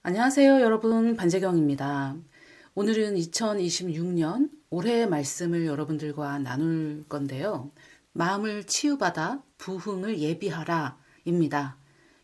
안녕하세요, 여러분. 반재경입니다. 오늘은 2026년 올해의 말씀을 여러분들과 나눌 건데요. 마음을 치유받아 부흥을 예비하라 입니다.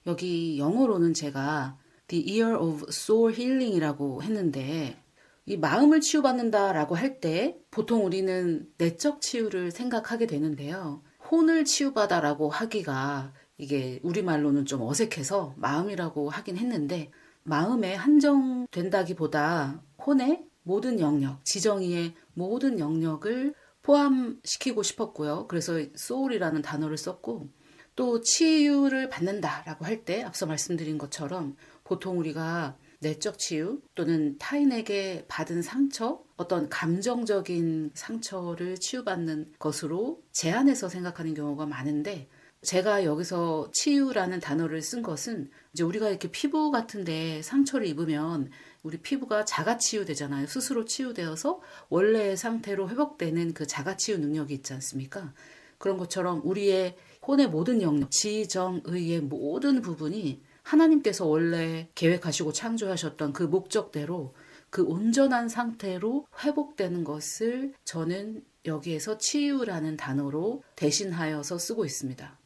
여기 영어로는 제가 The Year of Soul Healing이라고 했는데 이 마음을 치유받는다라고 할 때 보통 우리는 내적 치유를 생각하게 되는데요. 혼을 치유받아라고 하기가 이게 우리말로는 좀 어색해서 마음이라고 하긴 했는데 마음에 한정된다기보다 혼의 모든 영역, 지정의의 모든 영역을 포함시키고 싶었고요. 그래서 soul이라는 단어를 썼고 또 치유를 받는다라고 할 때 앞서 말씀드린 것처럼 보통 우리가 내적 치유 또는 타인에게 받은 상처, 어떤 감정적인 상처를 치유받는 것으로 제한해서 생각하는 경우가 많은데 제가 여기서 치유라는 단어를 쓴 것은 이제 우리가 이렇게 피부 같은데 상처를 입으면 우리 피부가 자가 치유되잖아요. 스스로 치유되어서 원래의 상태로 회복되는 그 자가 치유 능력이 있지 않습니까? 그런 것처럼 우리의 혼의 모든 영역, 지정의의 모든 부분이 하나님께서 원래 계획하시고 창조하셨던 그 목적대로 그 온전한 상태로 회복되는 것을 저는 여기에서 치유라는 단어로 대신하여서 쓰고 있습니다.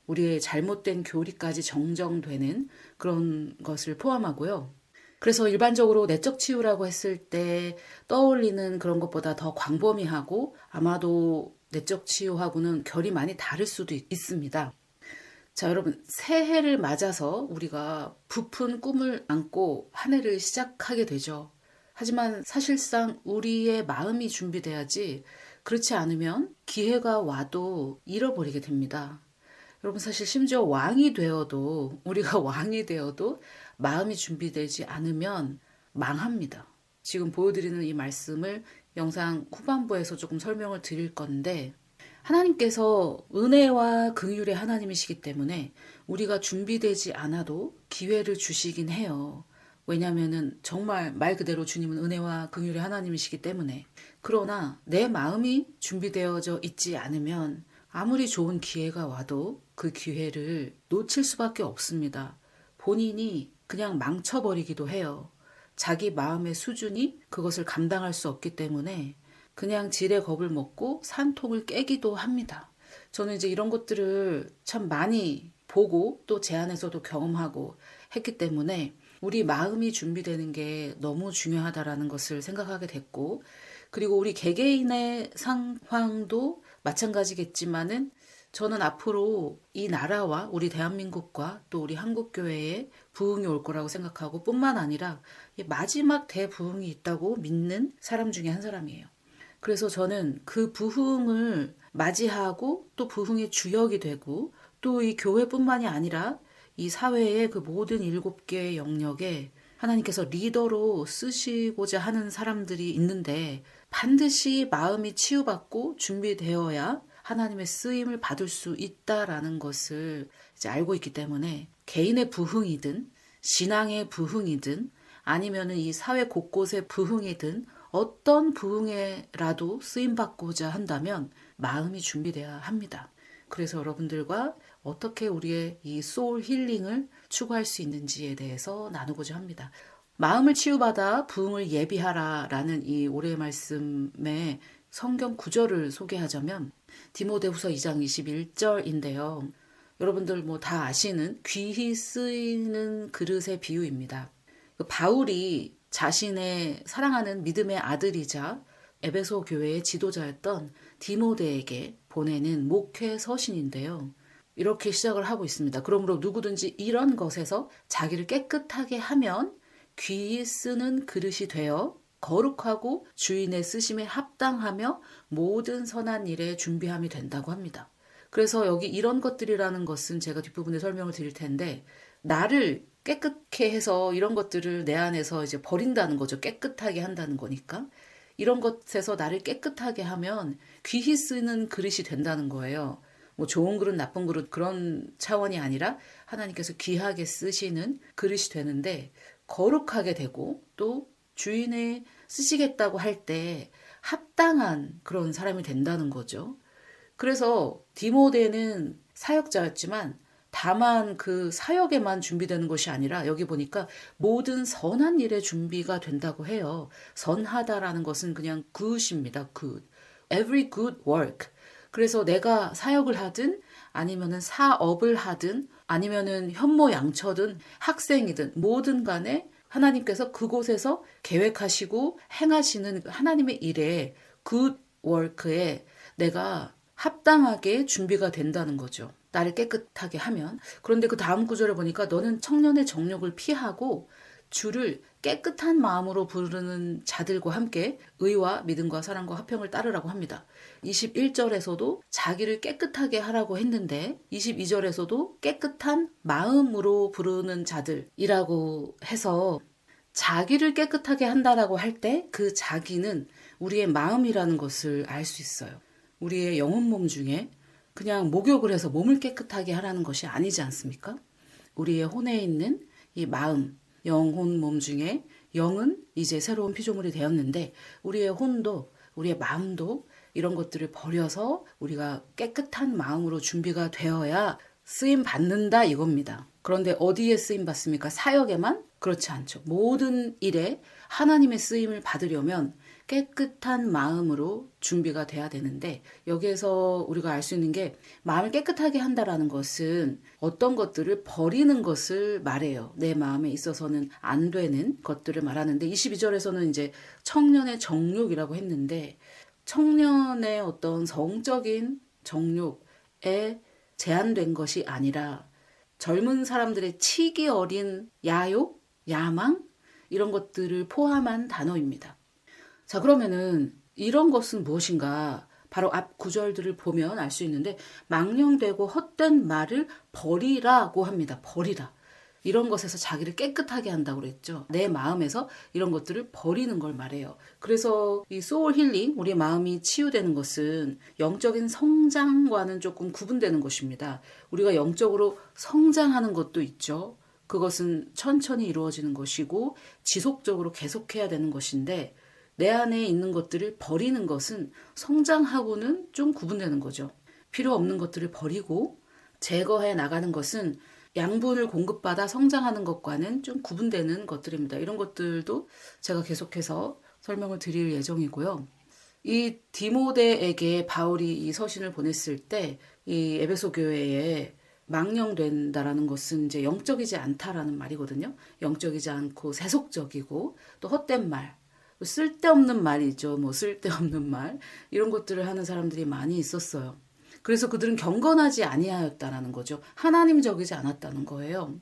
우리의 잘못된 교리까지 정정되는 그런 것을 포함하고요. 그래서 일반적으로 내적 치유라고 했을 때 떠올리는 그런 것보다 더 광범위하고 아마도 내적 치유하고는 결이 많이 다를 수도 있습니다. 자, 여러분, 새해를 맞아서 우리가 부푼 꿈을 안고 한 해를 시작하게 되죠. 하지만 사실상 우리의 마음이 준비돼야지 그렇지 않으면 기회가 와도 잃어버리게 됩니다. 여러분 사실 심지어 왕이 되어도 우리가 왕이 되어도 마음이 준비되지 않으면 망합니다. 지금 보여드리는 이 말씀을 영상 후반부에서 조금 설명을 드릴 건데 하나님께서 은혜와 긍휼의 하나님이시기 때문에 우리가 준비되지 않아도 기회를 주시긴 해요. 왜냐하면 정말 말 그대로 주님은 은혜와 긍휼의 하나님이시기 때문에 그러나 내 마음이 준비되어져 있지 않으면 아무리 좋은 기회가 와도 그 기회를 놓칠 수밖에 없습니다. 본인이 그냥 망쳐버리기도 해요. 자기 마음의 수준이 그것을 감당할 수 없기 때문에 그냥 지레 겁을 먹고 산통을 깨기도 합니다. 저는 이제 이런 것들을 참 많이 보고 또 제 안에서도 경험하고 했기 때문에 우리 마음이 준비되는 게 너무 중요하다라는 것을 생각하게 됐고 그리고 우리 개개인의 상황도 마찬가지겠지만은 저는 앞으로 이 나라와 우리 대한민국과 또 우리 한국교회에 부흥이 올 거라고 생각하고 뿐만 아니라 마지막 대부흥이 있다고 믿는 사람 중에 한 사람이에요. 그래서 저는 그 부흥을 맞이하고 또 부흥의 주역이 되고 또 이 교회뿐만이 아니라 이 사회의 그 모든 7개의 영역에 하나님께서 리더로 쓰시고자 하는 사람들이 있는데 반드시 마음이 치유받고 준비되어야 하나님의 쓰임을 받을 수 있다라는 것을 이제 알고 있기 때문에 개인의 부흥이든 신앙의 부흥이든 아니면은 이 사회 곳곳의 부흥이든 어떤 부흥에라도 쓰임받고자 한다면 마음이 준비돼야 합니다. 그래서 여러분들과 어떻게 우리의 이 소울 힐링을 추구할 수 있는지에 대해서 나누고자 합니다. 마음을 치유받아 부흥을 예비하라라는 이 올해의 말씀의 성경 구절을 소개하자면 디모데후서 2장 21절인데요. 여러분들 뭐 다 아시는 귀히 쓰이는 그릇의 비유입니다. 바울이 자신의 사랑하는 믿음의 아들이자 에베소 교회의 지도자였던 디모데에게 보내는 목회 서신인데요. 이렇게 시작을 하고 있습니다. 그러므로 누구든지 이런 것에서 자기를 깨끗하게 하면 귀히 쓰는 그릇이 되어 거룩하고 주인의 쓰심에 합당하며 모든 선한 일에 준비함이 된다고 합니다. 그래서 여기 이런 것들이라는 것은 제가 뒷부분에 설명을 드릴 텐데 나를 깨끗게 해서 이런 것들을 내 안에서 이제 버린다는 거죠. 깨끗하게 한다는 거니까. 이런 것에서 나를 깨끗하게 하면 귀히 쓰는 그릇이 된다는 거예요. 뭐 좋은 그릇, 나쁜 그릇 그런 차원이 아니라 하나님께서 귀하게 쓰시는 그릇이 되는데 거룩하게 되고 또 주인의 쓰시겠다고 할 때 합당한 그런 사람이 된다는 거죠. 그래서 디모데는 사역자였지만 다만 그 사역에만 준비되는 것이 아니라 여기 보니까 모든 선한 일에 준비가 된다고 해요. 선하다라는 것은 그냥 good입니다. good. Every good work. 그래서 내가 사역을 하든 아니면은 사업을 하든 아니면은 현모양처든 학생이든 뭐든 간에 하나님께서 그곳에서 계획하시고 행하시는 하나님의 일에 good work에 내가 합당하게 준비가 된다는 거죠. 나를 깨끗하게 하면. 그런데 그 다음 구절에 보니까 너는 청년의 정욕을 피하고 주를 깨끗한 마음으로 부르는 자들과 함께 의와 믿음과 사랑과 화평을 따르라고 합니다. 21절에서도 자기를 깨끗하게 하라고 했는데 22절에서도 깨끗한 마음으로 부르는 자들이라고 해서 자기를 깨끗하게 한다라고 할 때 그 자기는 우리의 마음이라는 것을 알 수 있어요. 우리의 영혼 몸 중에 그냥 목욕을 해서 몸을 깨끗하게 하라는 것이 아니지 않습니까? 우리의 혼에 있는 이 마음, 영혼 몸 중에 영은 이제 새로운 피조물이 되었는데 우리의 혼도 우리의 마음도 이런 것들을 버려서 우리가 깨끗한 마음으로 준비가 되어야 쓰임 받는다 이겁니다. 그런데 어디에 쓰임 받습니까? 사역에만? 그렇지 않죠. 모든 일에 하나님의 쓰임을 받으려면 깨끗한 마음으로 준비가 돼야 되는데 여기에서 우리가 알 수 있는 게 마음을 깨끗하게 한다라는 것은 어떤 것들을 버리는 것을 말해요. 내 마음에 있어서는 안 되는 것들을 말하는데 22절에서는 이제 청년의 정욕이라고 했는데 청년의 어떤 성적인 정욕에 제한된 것이 아니라 젊은 사람들의 치기 어린 야욕, 야망 이런 것들을 포함한 단어입니다. 자, 그러면은 이런 것은 무엇인가? 바로 앞 구절들을 보면 알 수 있는데 망령되고 헛된 말을 버리라고 합니다. 버리라. 이런 것에서 자기를 깨끗하게 한다고 그랬죠. 내 마음에서 이런 것들을 버리는 걸 말해요. 그래서 이 소울 힐링, 우리 마음이 치유되는 것은 영적인 성장과는 조금 구분되는 것입니다. 우리가 영적으로 성장하는 것도 있죠. 그것은 천천히 이루어지는 것이고 지속적으로 계속해야 되는 것인데 내 안에 있는 것들을 버리는 것은 성장하고는 좀 구분되는 거죠. 필요 없는 것들을 버리고 제거해 나가는 것은 양분을 공급받아 성장하는 것과는 좀 구분되는 것들입니다. 이런 것들도 제가 계속해서 설명을 드릴 예정이고요. 이 디모데에게 바울이 이 서신을 보냈을 때 이 에베소 교회에 망령된다라는 것은 이제 영적이지 않다라는 말이거든요. 영적이지 않고 세속적이고 또 헛된 말, 쓸데없는 말이죠. 뭐 쓸데없는 말 이런 것들을 하는 사람들이 많이 있었어요. 그래서 그들은 경건하지 아니하였다라는 거죠. 하나님적이지 않았다는 거예요.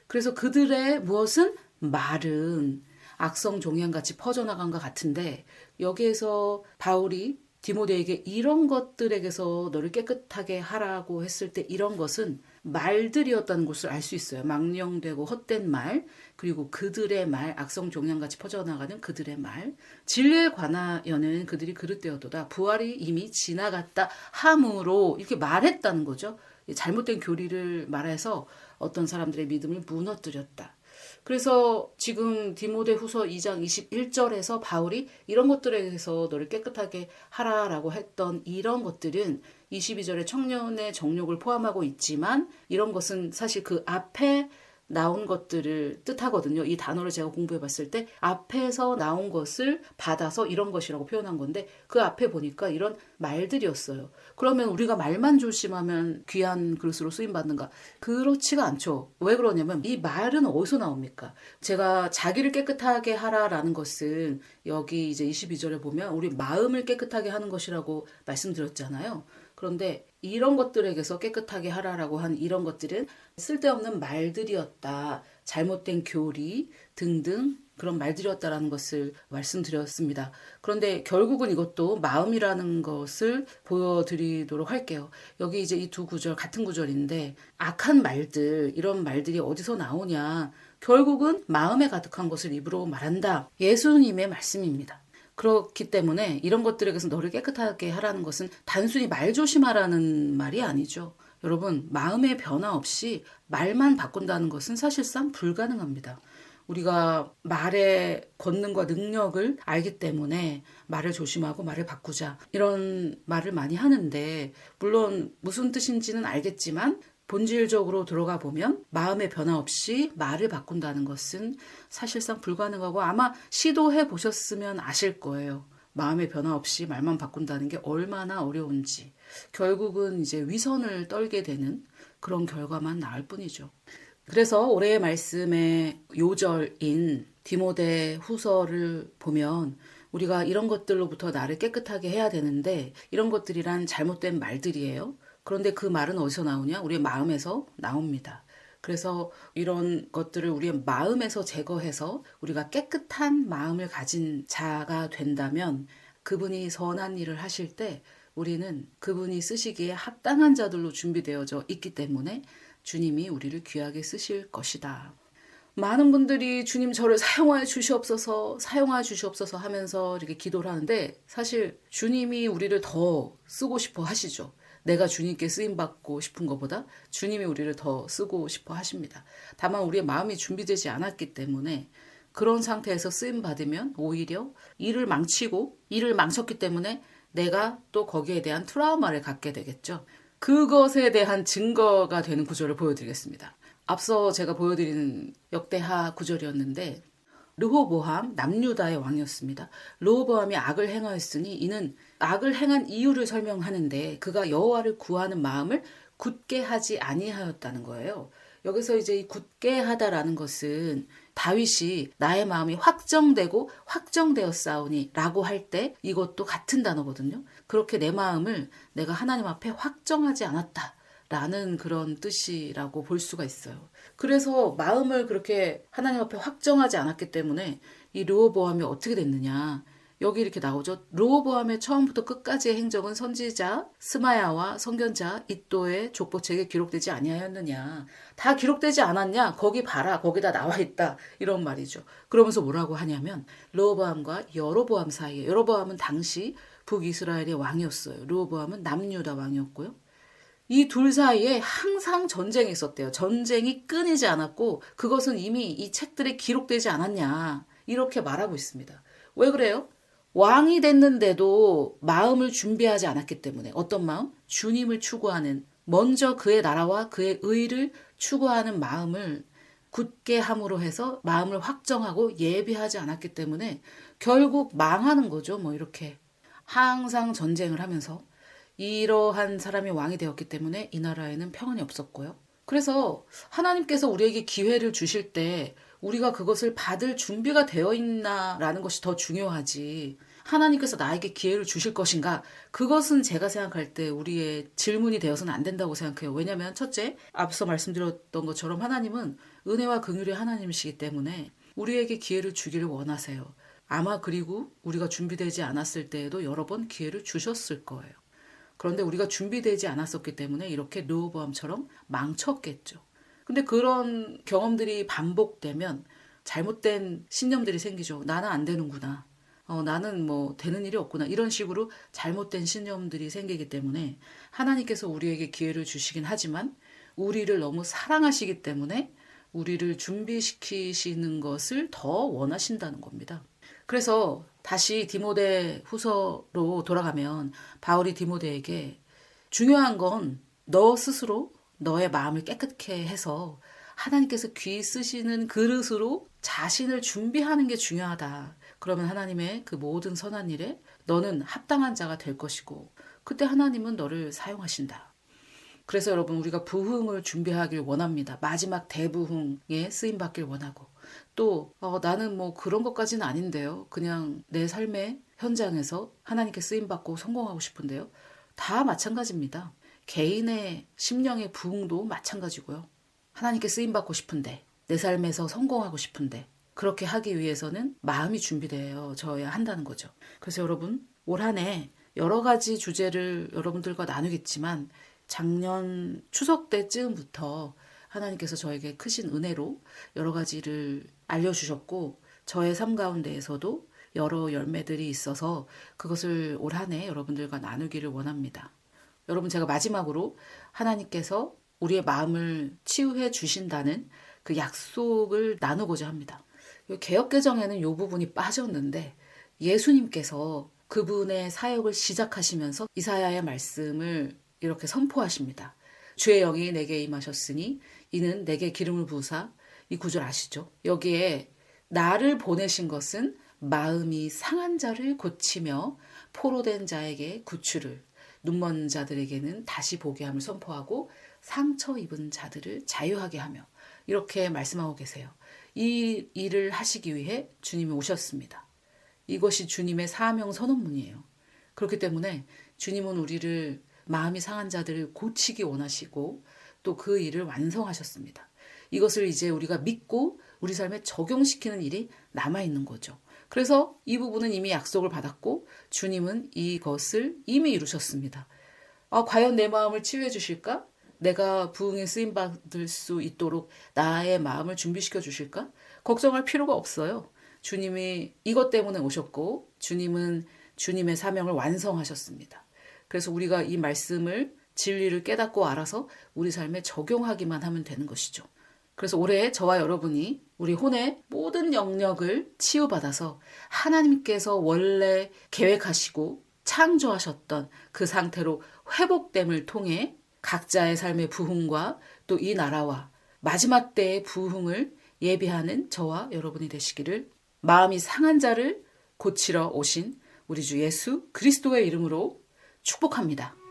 그래서 그들의 무엇은 말은 악성 종양같이 퍼져나간 것 같은데 여기에서 바울이 디모데에게 이런 것들에게서 너를 깨끗하게 하라고 했을 때 이런 것은 말들이었다는 것을 알 수 있어요. 망령되고 헛된 말, 그리고 그들의 말, 악성 종양같이 퍼져나가는 그들의 말. 진리에 관하여는 그들이 그릇되었도다. 부활이 이미 지나갔다 함으로 이렇게 말했다는 거죠. 잘못된 교리를 말해서 어떤 사람들의 믿음을 무너뜨렸다. 그래서 지금 디모데 후서 2장 21절에서 바울이 이런 것들에 대해서 너를 깨끗하게 하라라고 했던 이런 것들은 22절에 청년의 정욕을 포함하고 있지만 이런 것은 사실 그 앞에 나온 것들을 뜻하거든요. 이 단어를 제가 공부해 봤을 때 앞에서 나온 것을 받아서 이런 것이라고 표현한 건데 그 앞에 보니까 이런 말들이었어요. 그러면 우리가 말만 조심하면 귀한 그릇으로 쓰임받는가? 그렇지가 않죠. 왜 그러냐면 이 말은 어디서 나옵니까? 제가 자기를 깨끗하게 하라라는 것은 여기 이제 22절에 보면 우리 마음을 깨끗하게 하는 것이라고 말씀드렸잖아요. 그런데 이런 것들에게서 깨끗하게 하라라고 한 이런 것들은 쓸데없는 말들이었다. 잘못된 교리 등등 그런 말들이었다라는 것을 말씀드렸습니다. 그런데 결국은 이것도 마음이라는 것을 보여드리도록 할게요. 여기 이제 이 두 구절 같은 구절인데 악한 말들, 이런 말들이 어디서 나오냐. 결국은 마음에 가득한 것을 입으로 말한다. 예수님의 말씀입니다. 그렇기 때문에 이런 것들에게서 너를 깨끗하게 하라는 것은 단순히 말 조심하라는 말이 아니죠. 여러분, 마음의 변화 없이 말만 바꾼다는 것은 사실상 불가능합니다. 우리가 말의 권능과 능력을 알기 때문에 말을 조심하고 말을 바꾸자 이런 말을 많이 하는데 물론 무슨 뜻인지는 알겠지만 본질적으로 들어가 보면 마음의 변화 없이 말을 바꾼다는 것은 사실상 불가능하고 아마 시도해 보셨으면 아실 거예요. 마음의 변화 없이 말만 바꾼다는 게 얼마나 어려운지. 결국은 이제 위선을 떨게 되는 그런 결과만 나올 뿐이죠. 그래서 올해의 말씀의 요절인 디모데 후서를 보면 우리가 이런 것들로부터 나를 깨끗하게 해야 되는데 이런 것들이란 잘못된 말들이에요. 그런데 그 말은 어디서 나오냐? 우리의 마음에서 나옵니다. 그래서 이런 것들을 우리의 마음에서 제거해서 우리가 깨끗한 마음을 가진 자가 된다면 그분이 선한 일을 하실 때 우리는 그분이 쓰시기에 합당한 자들로 준비되어져 있기 때문에 주님이 우리를 귀하게 쓰실 것이다. 많은 분들이 주님 저를 사용하여 주시옵소서, 사용하여 주시옵소서 하면서 이렇게 기도를 하는데 사실 주님이 우리를 더 쓰고 싶어 하시죠. 내가 주님께 쓰임받고 싶은 것보다 주님이 우리를 더 쓰고 싶어 하십니다. 다만 우리의 마음이 준비되지 않았기 때문에 그런 상태에서 쓰임받으면 오히려 일을 망치고 일을 망쳤기 때문에 내가 또 거기에 대한 트라우마를 갖게 되겠죠. 그것에 대한 증거가 되는 구절을 보여드리겠습니다. 앞서 제가 보여드리는 역대하 구절이었는데 르호보암 남유다의 왕이었습니다. 르호보암이 악을 행하였으니 이는 악을 행한 이유를 설명하는데 그가 여호와를 구하는 마음을 굳게 하지 아니하였다는 거예요. 여기서 이제 이 굳게 하다라는 것은 다윗이 나의 마음이 확정되고 확정되었사오니 라고 할 때 이것도 같은 단어거든요. 그렇게 내 마음을 내가 하나님 앞에 확정하지 않았다. 라는 그런 뜻이라고 볼 수가 있어요. 그래서 마음을 그렇게 하나님 앞에 확정하지 않았기 때문에 이 르호보암이 어떻게 됐느냐. 여기 이렇게 나오죠. 르호보암의 처음부터 끝까지의 행적은 선지자 스마야와 선견자 이도의 족보책에 기록되지 아니하였느냐. 다 기록되지 않았냐. 거기 봐라. 거기다 나와 있다. 이런 말이죠. 그러면서 뭐라고 하냐면 르호보암과 여로보암 사이에 여로보암은 당시 북이스라엘의 왕이었어요. 르호보암은 남유다 왕이었고요. 이 둘 사이에 항상 전쟁이 있었대요. 전쟁이 끊이지 않았고 그것은 이미 이 책들에 기록되지 않았냐. 이렇게 말하고 있습니다. 왜 그래요? 왕이 됐는데도 마음을 준비하지 않았기 때문에 어떤 마음? 주님을 추구하는 먼저 그의 나라와 그의 의를 추구하는 마음을 굳게 함으로 해서 마음을 확정하고 예비하지 않았기 때문에 결국 망하는 거죠. 뭐 이렇게 항상 전쟁을 하면서 이러한 사람이 왕이 되었기 때문에 이 나라에는 평안이 없었고요. 그래서 하나님께서 우리에게 기회를 주실 때 우리가 그것을 받을 준비가 되어 있나라는 것이 더 중요하지. 하나님께서 나에게 기회를 주실 것인가? 그것은 제가 생각할 때 우리의 질문이 되어서는 안 된다고 생각해요. 왜냐하면 첫째, 앞서 말씀드렸던 것처럼 하나님은 은혜와 긍휼의 하나님이시기 때문에 우리에게 기회를 주기를 원하세요. 아마 그리고 우리가 준비되지 않았을 때에도 여러 번 기회를 주셨을 거예요. 그런데 우리가 준비되지 않았었기 때문에 이렇게 르호보암처럼 망쳤겠죠. 근데 그런 경험들이 반복되면 잘못된 신념들이 생기죠. 나는 안 되는구나. 나는 뭐 되는 일이 없구나. 이런 식으로 잘못된 신념들이 생기기 때문에 하나님께서 우리에게 기회를 주시긴 하지만 우리를 너무 사랑하시기 때문에 우리를 준비시키시는 것을 더 원하신다는 겁니다. 그래서 다시 디모데 후서로 돌아가면 바울이 디모데에게 중요한 건 너 스스로 너의 마음을 깨끗게 해서 하나님께서 귀 쓰시는 그릇으로 자신을 준비하는 게 중요하다. 그러면 하나님의 그 모든 선한 일에 너는 합당한 자가 될 것이고 그때 하나님은 너를 사용하신다. 그래서 여러분 우리가 부흥을 준비하길 원합니다. 마지막 대부흥에 쓰임받길 원하고 또 나는 뭐 그런 것까지는 아닌데요. 그냥 내 삶의 현장에서 하나님께 쓰임받고 성공하고 싶은데요. 다 마찬가지입니다. 개인의 심령의 부흥도 마찬가지고요. 하나님께 쓰임받고 싶은데 내 삶에서 성공하고 싶은데 그렇게 하기 위해서는 마음이 준비되어져야 한다는 거죠. 그래서 여러분 올 한 해 여러 가지 주제를 여러분들과 나누겠지만 작년 추석 때쯤부터 하나님께서 저에게 크신 은혜로 여러 가지를 알려주셨고 저의 삶 가운데에서도 여러 열매들이 있어서 그것을 올 한 해 여러분들과 나누기를 원합니다. 여러분 제가 마지막으로 하나님께서 우리의 마음을 치유해 주신다는 그 약속을 나누고자 합니다. 개역개정에는 이 부분이 빠졌는데 예수님께서 그분의 사역을 시작하시면서 이사야의 말씀을 이렇게 선포하십니다. 주의 영이 내게 임하셨으니 이는 내게 기름을 부으사, 이 구절 아시죠? 여기에 나를 보내신 것은 마음이 상한 자를 고치며 포로된 자에게 구출을, 눈먼 자들에게는 다시 보게 함을 선포하고 상처 입은 자들을 자유하게 하며, 이렇게 말씀하고 계세요. 이 일을 하시기 위해 주님이 오셨습니다. 이것이 주님의 사명 선언문이에요. 그렇기 때문에 주님은 우리를, 마음이 상한 자들을 고치기 원하시고 또 그 일을 완성하셨습니다. 이것을 이제 우리가 믿고 우리 삶에 적용시키는 일이 남아있는 거죠. 그래서 이 부분은 이미 약속을 받았고 주님은 이것을 이미 이루셨습니다. 과연 내 마음을 치유해 주실까? 내가 부흥에 쓰임받을 수 있도록 나의 마음을 준비시켜 주실까? 걱정할 필요가 없어요. 주님이 이것 때문에 오셨고 주님은 주님의 사명을 완성하셨습니다. 그래서 우리가 이 말씀을, 진리를 깨닫고 알아서 우리 삶에 적용하기만 하면 되는 것이죠. 그래서 올해 저와 여러분이 우리 혼의 모든 영역을 치유받아서 하나님께서 원래 계획하시고 창조하셨던 그 상태로 회복됨을 통해 각자의 삶의 부흥과 또 이 나라와 마지막 때의 부흥을 예비하는 저와 여러분이 되시기를, 마음이 상한 자를 고치러 오신 우리 주 예수 그리스도의 이름으로 축복합니다.